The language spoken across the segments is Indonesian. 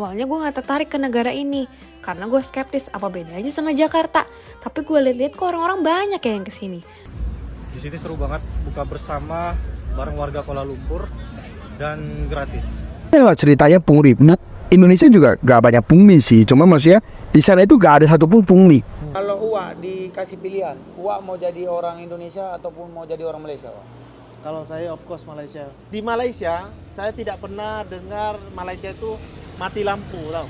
Awalnya gue gak tertarik ke negara ini, karena gue skeptis apa bedanya sama Jakarta. Tapi gue liat-liat kok orang-orang banyak ya yang kesini. Di sini seru banget, buka bersama bareng warga Kuala Lumpur dan gratis. Lewat ceritanya pungli, Indonesia juga gak banyak pungli sih, cuma maksudnya di sana itu gak ada satupun pungli. Kalau Uwa dikasih pilihan, Uwa mau jadi orang Indonesia ataupun mau jadi orang Malaysia, Wak? Kalau saya of course Malaysia. Di Malaysia, saya tidak pernah dengar Malaysia itu mati lampu, tahu.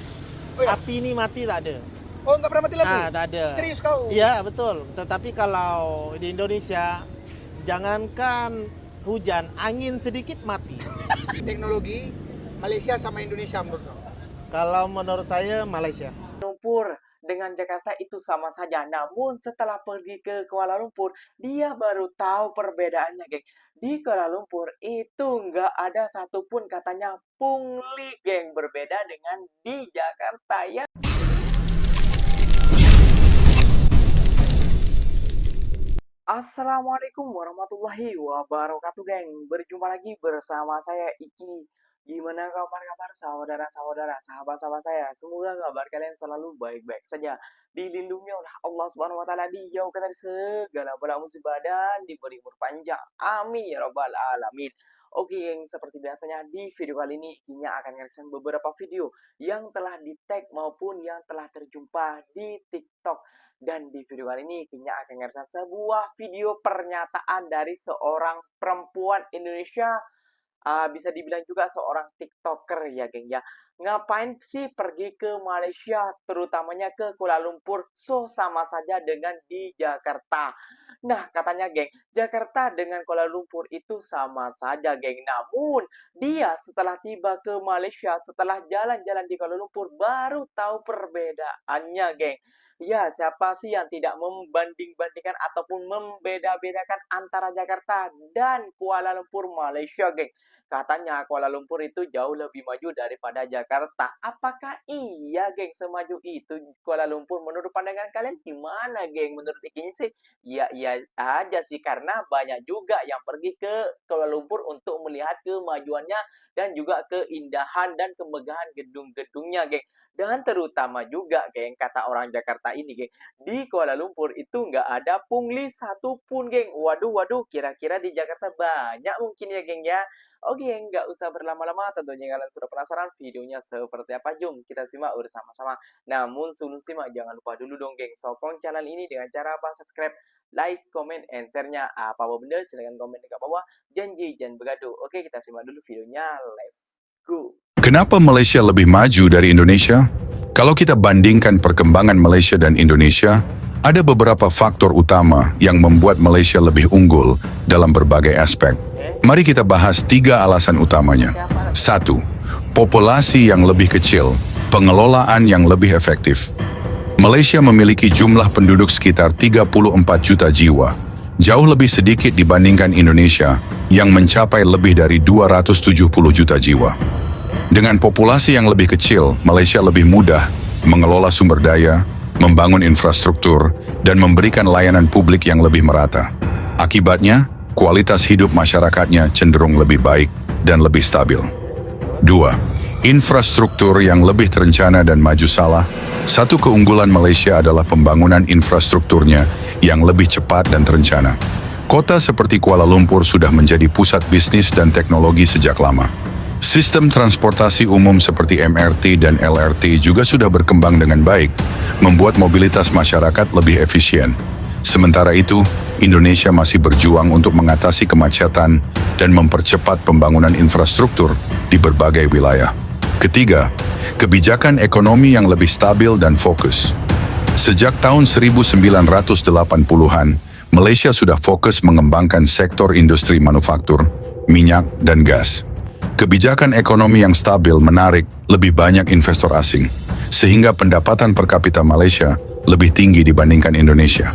Oh, ya? Api ini mati tak ada. Oh, nggak pernah mati lampu? Tak ada. Serius kau? Iya, betul. Tetapi kalau di Indonesia, jangankan hujan, angin sedikit mati. Teknologi Malaysia sama Indonesia menurut kau? Kalau menurut saya Malaysia. Lumpur dengan Jakarta itu sama saja. Namun setelah pergi ke Kuala Lumpur, dia baru tahu perbedaannya, geng. Di Kuala Lumpur itu nggak ada satupun katanya pungli, geng. Berbeda dengan di Jakarta, ya. Assalamualaikum warahmatullahi wabarakatuh, geng. Berjumpa lagi bersama saya Iki. Gimana kabar-kabar saudara-saudara, sahabat-sahabat saya? Semoga kabar kalian selalu baik-baik saja. Dilindungi oleh Allah Subhanahu wa taala, dijauhkan dari segala bala musibah dan diberi umur panjang. Amin ya rabbal alamin. Oke, yang seperti biasanya di video kali ini Ikinya akan nge-reaction beberapa video yang telah di-tag maupun yang telah terjumpa di TikTok. Dan di video kali ini Ikinya akan nge-reaction sebuah video pernyataan dari seorang perempuan Indonesia, bisa dibilang juga seorang TikToker ya, geng ya. Ngapain sih pergi ke Malaysia, terutamanya ke Kuala Lumpur? So, sama saja dengan di Jakarta. Nah, katanya, geng, Jakarta dengan Kuala Lumpur itu sama saja, geng. Namun, dia setelah tiba ke Malaysia, setelah jalan-jalan di Kuala Lumpur, baru tahu perbedaannya, geng. Ya, siapa sih yang tidak membanding-bandingkan ataupun membeda-bedakan antara Jakarta dan Kuala Lumpur, Malaysia, geng? Katanya Kuala Lumpur itu jauh lebih maju daripada Jakarta. Apakah iya, geng, semaju itu Kuala Lumpur? Menurut pandangan kalian gimana, geng? Menurut Ikinya sih, iya aja sih. Karena banyak juga yang pergi ke Kuala Lumpur untuk melihat kemajuannya dan juga keindahan dan kemegahan gedung-gedungnya, geng. Dan terutama juga, geng, kata orang Jakarta ini, geng, di Kuala Lumpur itu nggak ada pungli satupun, geng. Waduh, kira-kira di Jakarta banyak mungkin ya, geng, ya. Oke, nggak usah berlama-lama, tentunya kalian sudah penasaran videonya seperti apa. Jom kita simak bersama-sama. Namun sebelum simak, jangan lupa dulu dong, geng, sokong channel ini dengan cara apa? Subscribe, like, comment, and share-nya. Apa-apa benda, silahkan komen di bawah. Janji, jangan bergaduh. Oke, kita simak dulu videonya. Let's go. Kenapa Malaysia lebih maju dari Indonesia? Kalau kita bandingkan perkembangan Malaysia dan Indonesia, ada beberapa faktor utama yang membuat Malaysia lebih unggul dalam berbagai aspek. Mari kita bahas 3 alasan utamanya. 1. Populasi yang lebih kecil, pengelolaan yang lebih efektif. Malaysia memiliki jumlah penduduk sekitar 34 juta jiwa, jauh lebih sedikit dibandingkan Indonesia yang mencapai lebih dari 270 juta jiwa. Dengan populasi yang lebih kecil, Malaysia lebih mudah mengelola sumber daya, membangun infrastruktur, dan memberikan layanan publik yang lebih merata. Akibatnya, kualitas hidup masyarakatnya cenderung lebih baik dan lebih stabil. 2. Infrastruktur yang lebih terencana dan maju salah. Satu keunggulan Malaysia adalah pembangunan infrastrukturnya yang lebih cepat dan terencana. Kota seperti Kuala Lumpur sudah menjadi pusat bisnis dan teknologi sejak lama. Sistem transportasi umum seperti MRT dan LRT juga sudah berkembang dengan baik, membuat mobilitas masyarakat lebih efisien. Sementara itu, Indonesia masih berjuang untuk mengatasi kemacetan dan mempercepat pembangunan infrastruktur di berbagai wilayah. Ketiga, kebijakan ekonomi yang lebih stabil dan fokus. Sejak tahun 1980-an, Malaysia sudah fokus mengembangkan sektor industri manufaktur, minyak, dan gas. Kebijakan ekonomi yang stabil menarik lebih banyak investor asing, sehingga pendapatan per kapita Malaysia lebih tinggi dibandingkan Indonesia.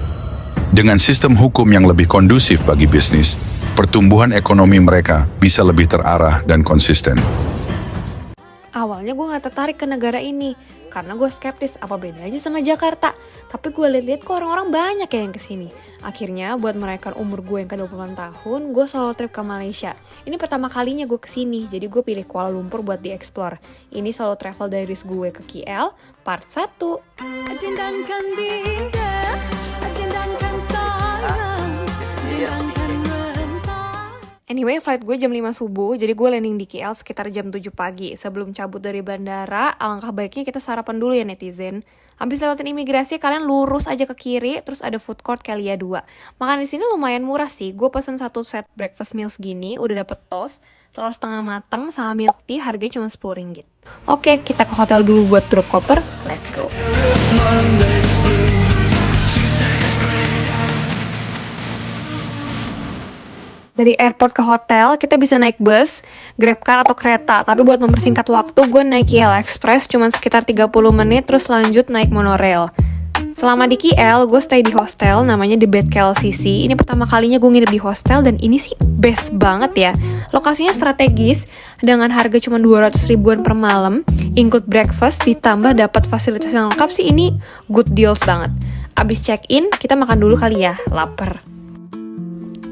Dengan sistem hukum yang lebih kondusif bagi bisnis, pertumbuhan ekonomi mereka bisa lebih terarah dan konsisten. Awalnya gue gak tertarik ke negara ini, karena gue skeptis apa bedanya sama Jakarta. Tapi gue liat-liat kok orang-orang banyak ya yang kesini. Akhirnya buat merayakan umur gue yang ke-20 tahun, gue solo trip ke Malaysia. Ini pertama kalinya gue kesini, jadi gue pilih Kuala Lumpur buat dieksplor. Ini solo travel diaries gue ke KL, part 1. Dendangkan dinda, dendangkan sayang, dendangkan mentah. Anyway, flight gue jam 5 subuh, jadi gue landing di KL sekitar jam 7 pagi. Sebelum cabut dari bandara, alangkah baiknya kita sarapan dulu ya netizen. Habis lewatin imigrasi, kalian lurus aja ke kiri, terus ada food court Kelia 2. Makan di sini lumayan murah sih. Gue pesen satu set breakfast meals gini, udah dapet toast, telur setengah mateng, sama milk tea, harganya cuma Rp10. Oke, kita ke hotel dulu buat drop koper. Let's go. Dari airport ke hotel, kita bisa naik bus, grabcar atau kereta. Tapi buat mempersingkat waktu, gue naik KL Express cuma sekitar 30 menit, terus lanjut naik monorail. Selama di KL, gue stay di hostel, namanya The Bed KLCC. Ini pertama kalinya gue nginep di hostel, dan ini sih best banget ya. Lokasinya strategis, dengan harga cuma 200 ribuan per malam, include breakfast, ditambah dapat fasilitas yang lengkap sih, ini good deals banget. Abis check-in, kita makan dulu kali ya, lapar.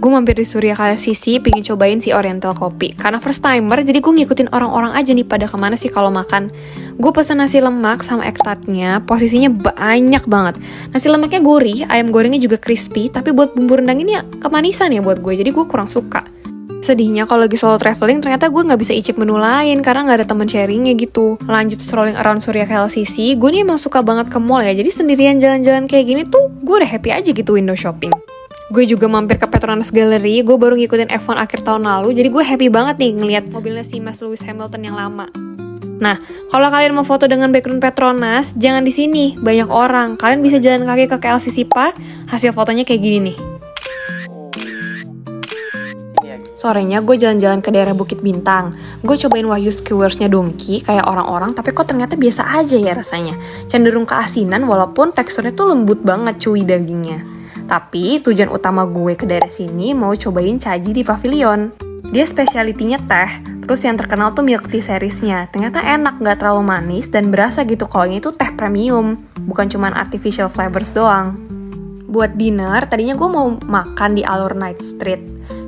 Gue mampir di Surya KLCC, pengen cobain si Oriental Kopi. Karena first timer, jadi gue ngikutin orang-orang aja nih pada kemana sih kalau makan. Gue pesen nasi lemak sama egg tartnya, posisinya banyak banget. Nasi lemaknya gurih, ayam gorengnya juga crispy, tapi buat bumbu rendang ini ya kemanisan ya buat gue, jadi gue kurang suka. Sedihnya kalau lagi solo traveling, ternyata gue gak bisa icip menu lain karena gak ada temen sharingnya gitu. Lanjut strolling around Surya KLCC, gue nih emang suka banget ke mall ya, jadi sendirian jalan-jalan kayak gini tuh gue udah happy aja gitu window shopping. Gue juga mampir ke Petronas Gallery, gue baru ngikutin F1 akhir tahun lalu, jadi gue happy banget nih ngeliat mobilnya si Mas Lewis Hamilton yang lama. Nah, kalau kalian mau foto dengan background Petronas, jangan di sini, banyak orang. Kalian bisa jalan kaki ke KLCC Park, hasil fotonya kayak gini nih. Sorenya gue jalan-jalan ke daerah Bukit Bintang. Gue cobain Wahyu Skewersnya Dongki kayak orang-orang, tapi kok ternyata biasa aja ya rasanya. Cenderung keasinan walaupun teksturnya tuh lembut banget cuy dagingnya. Tapi tujuan utama gue ke daerah sini mau cobain Caji di Pavilion. Dia spesialitinya teh, terus yang terkenal tuh milk tea seriesnya. Ternyata enak, gak terlalu manis dan berasa gitu kalau ini tuh teh premium, bukan cuman artificial flavors doang. Buat dinner, tadinya gue mau makan di Alor Night Street.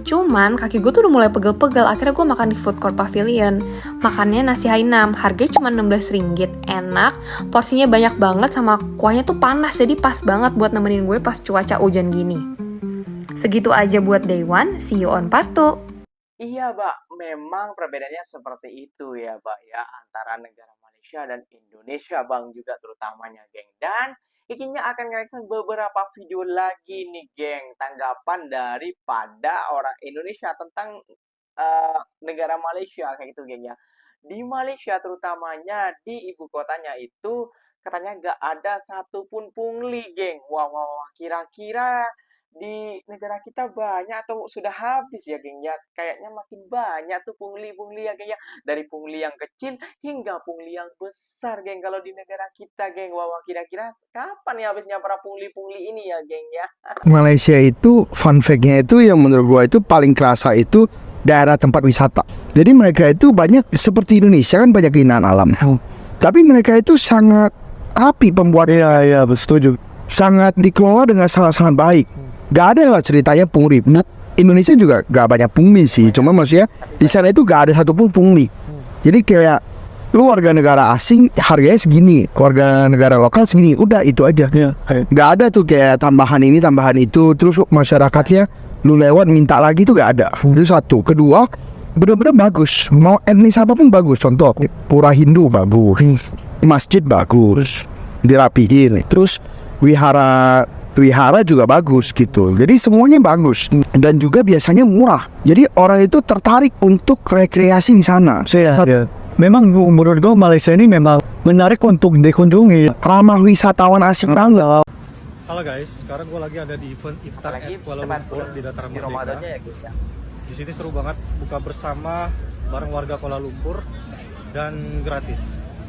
Cuman kaki gue tuh udah mulai pegel-pegel, akhirnya gue makan di Food Court Pavilion. Makannya nasi Hainam, harganya cuma Rp16, enak, porsinya banyak banget sama kuahnya tuh panas, jadi pas banget buat nemenin gue pas cuaca hujan gini. Segitu aja buat day one, see you on part 2. Iya, Mbak, memang perbedaannya seperti itu ya, Mbak, ya, antara negara Malaysia dan Indonesia, Bang, juga terutamanya, geng. Dan Ikinya akan nge-reaction beberapa video lagi nih, geng, tanggapan daripada orang Indonesia tentang negara Malaysia, kayak gitu, geng, ya. Di Malaysia terutamanya, di ibu kotanya itu, katanya nggak ada satupun pungli, geng. Wow, kira-kira di negara kita banyak atau sudah habis ya, geng, ya? Kayaknya makin banyak tuh pungli-pungli ya, geng, ya. Dari pungli yang kecil hingga pungli yang besar, geng, kalau di negara kita, geng. Wow, kira-kira kapan ya habisnya para pungli-pungli ini ya, geng, ya? Malaysia itu fun fact-nya itu yang menurut gua itu paling kerasa itu daerah tempat wisata. Jadi mereka itu banyak seperti Indonesia kan banyak keindahan alam. Tapi mereka itu sangat rapi pembuatnya. Iya, setuju. Sangat dikelola dengan sangat-sangat baik. Gak ada lah ceritanya pungli. Nah, Indonesia juga gak banyak pungli sih. Cuma maksudnya di sana itu gak ada satupun pungli. Jadi kayak lu warga negara asing harganya segini, warga negara lokal segini. Udah itu aja. Gak ada tuh kayak tambahan ini tambahan itu. Terus masyarakatnya lu lewat minta lagi tuh gak ada. Itu satu. Kedua, bener-bener bagus. Mau etnis apapun bagus. Contoh pura Hindu bagus, masjid bagus, dirapihin. Terus wihara juga bagus gitu. Jadi semuanya bagus dan juga biasanya murah. Jadi orang itu tertarik untuk rekreasi di sana. Memang menurut gue Malaysia ini memang menarik untuk dikunjungi. Ramah wisatawan asing banget. Halo guys, sekarang gue lagi ada di event Iftar at Kuala Lumpur di Dataran Merdeka. Di sini seru banget, buka bersama bareng warga Kuala Lumpur dan gratis.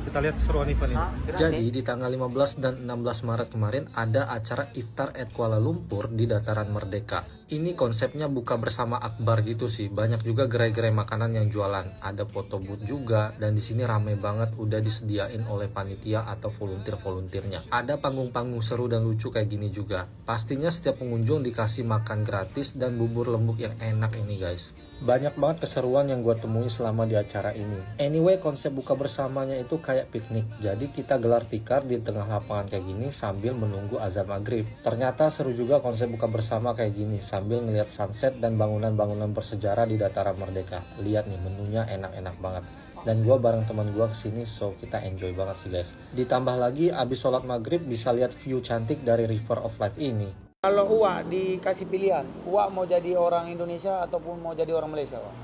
Kita lihat keseruan event ini. Jadi di tanggal 15 dan 16 Maret kemarin ada acara Iftar at Kuala Lumpur di Dataran Merdeka. Ini konsepnya buka bersama akbar gitu sih. Banyak juga gerai-gerai makanan yang jualan. Ada foto booth juga dan di sini rame banget udah disediain oleh panitia atau volunteer-volunteernya. Ada panggung-panggung seru dan lucu kayak gini juga. Pastinya setiap pengunjung dikasih makan gratis dan bubur lembut yang enak ini guys. Banyak banget keseruan yang gue temui selama di acara ini. Anyway, konsep buka bersamanya itu kayak piknik. Jadi kita gelar tikar di tengah lapangan kayak gini sambil menunggu azan maghrib. Ternyata seru juga konsep buka bersama kayak gini sambil ngeliat sunset dan bangunan-bangunan bersejarah di Dataran Merdeka. Lihat nih, menunya enak-enak banget. Dan gue bareng teman gue kesini, so kita enjoy banget sih guys. Ditambah lagi abis sholat maghrib bisa lihat view cantik dari River of Life ini. Kalau Uwak dikasih pilihan, Uwak mau jadi orang Indonesia ataupun mau jadi orang Malaysia, Wak?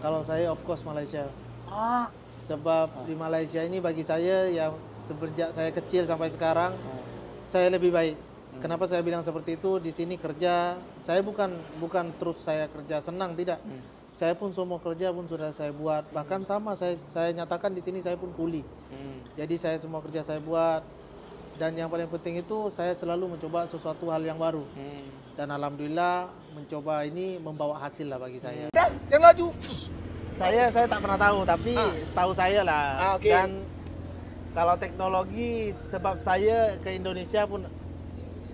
Kalau saya of course Malaysia. Ah, Sebab di Malaysia ini bagi saya yang semenjak saya kecil sampai sekarang saya lebih baik. Kenapa saya bilang seperti itu? Di sini kerja, saya bukan terus saya kerja senang, tidak. Saya pun semua kerja pun sudah saya buat. Bahkan sama saya nyatakan di sini saya pun kuli. Jadi saya semua kerja saya buat. Dan yang paling penting itu saya selalu mencoba sesuatu hal yang baru. Dan alhamdulillah mencoba ini membawa hasil lah bagi saya. Yang laju. Saya tak pernah tahu, tapi setahu saya lah. Okay. Dan kalau teknologi, sebab saya ke Indonesia pun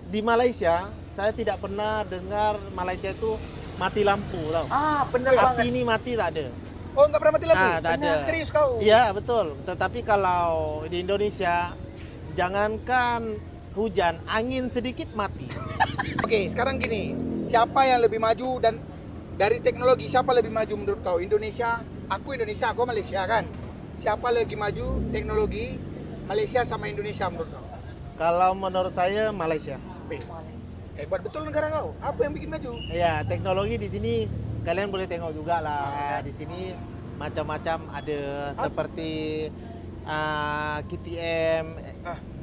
di Malaysia, saya tidak pernah dengar Malaysia itu mati lampu, tahu? bener Api banget. ini mati tak ada. Oh, nggak pernah mati lampu? Tak ada. Serius kau? Iya betul. Tetapi kalau di Indonesia, jangankan hujan, angin sedikit mati. Oke, sekarang gini, siapa yang lebih maju dan dari teknologi siapa lebih maju menurut kau? Indonesia, aku Malaysia kan. Siapa lebih maju teknologi Malaysia sama Indonesia menurut kau? Kalau menurut saya Malaysia. Hebat betul negara kau. Apa yang bikin maju? Ya, teknologi di sini kalian boleh tengok juga lah. Di sini macam-macam ada seperti KTM,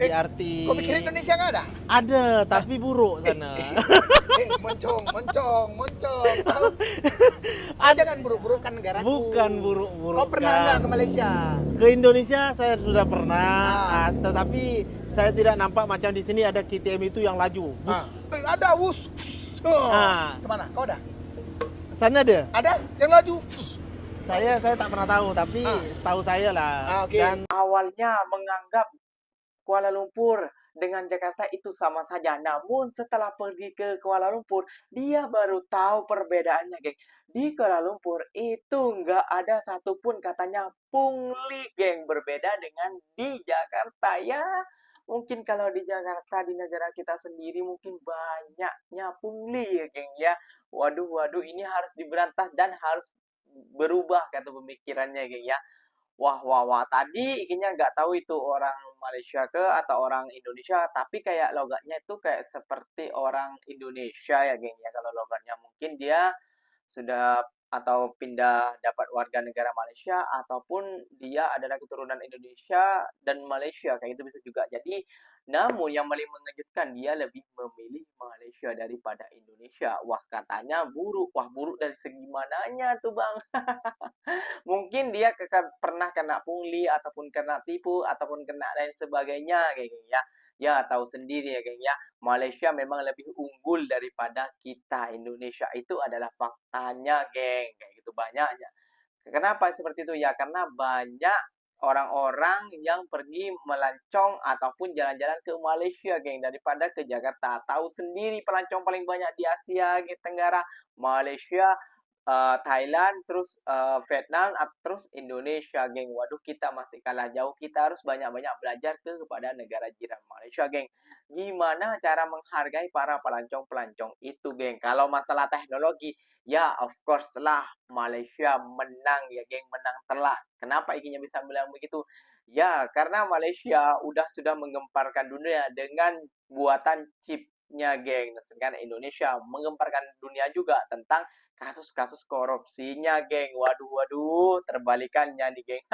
BRT. Kau pikir Indonesia nggak ada? Ada, tapi buruk sana. Moncong. Tahu? Ada kan buruk-buruk kan negaraku. Bukan buruk-buruk. Kau pernah nggak ke Malaysia? Ke Indonesia saya sudah pernah, tetapi saya tidak nampak macam di sini ada KTM itu yang laju. Bus. Ada wus. Kemana? Kau ada? Sana ada. Ada yang laju. Saya tak pernah tahu, tapi setahu saya lah. Okay. Dan Awalnya menganggap Kuala Lumpur dengan Jakarta itu sama saja. Namun setelah pergi ke Kuala Lumpur, dia baru tahu perbedaannya, geng. Di Kuala Lumpur itu nggak ada satupun katanya pungli, geng. Berbeda dengan di Jakarta ya. Mungkin kalau di Jakarta, di negara kita sendiri mungkin banyaknya pungli ya, geng ya. Waduh, ini harus diberantas dan harus berubah kata pemikirannya, geng ya. Wah. Tadi kayaknya nggak tahu itu orang Malaysia ke atau orang Indonesia, tapi kayak logatnya itu kayak seperti orang Indonesia ya, geng ya. Kalau logatnya mungkin dia sudah atau pindah dapat warga negara Malaysia ataupun dia adalah keturunan Indonesia dan Malaysia, kayak itu bisa juga. Jadi namun yang paling mengejutkan dia lebih memilih Malaysia daripada Indonesia. Wah, katanya buruk. Wah, buruk dari segi mananya tuh, Bang? Mungkin dia pernah kena pungli ataupun kena tipu ataupun kena lain sebagainya kayak gitu ya. Ya, tahu sendiri ya, geng ya. Malaysia memang lebih unggul daripada kita Indonesia. Itu adalah faktanya, geng. Kayak gitu banyaknya. Kenapa seperti itu ya? Karena banyak orang-orang yang pergi melancong ataupun jalan-jalan ke Malaysia, geng, daripada ke Jakarta. Tahu sendiri pelancong paling banyak di Asia Tenggara, Malaysia, Thailand, terus Vietnam, terus Indonesia, geng. Waduh, kita masih kalah jauh. Kita harus banyak-banyak belajar kepada negara jiran Malaysia, geng. Gimana cara menghargai para pelancong-pelancong itu, geng? Kalau masalah teknologi, ya of course lah Malaysia menang ya, geng. Menang telak. Kenapa ikinya bisa bilang begitu? Ya, karena Malaysia sudah menggemparkan dunia dengan buatan chipnya, geng. Sedangkan Indonesia menggemparkan dunia juga tentang kasus-kasus korupsinya, geng. Waduh, terbalikannya nih, geng.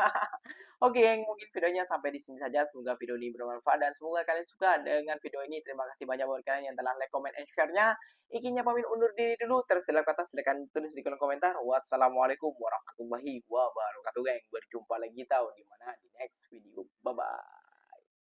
Oke, geng, mungkin videonya sampai di sini saja. Semoga video ini bermanfaat dan semoga kalian suka dengan video ini. Terima kasih banyak buat kalian yang telah like, comment, and share-nya. Ikinya pamit undur diri dulu. Tersilap kata silakan tulis di kolom komentar. Wassalamualaikum warahmatullahi wabarakatuh, geng. Berjumpa lagi tahu di mana di next video. Bye bye.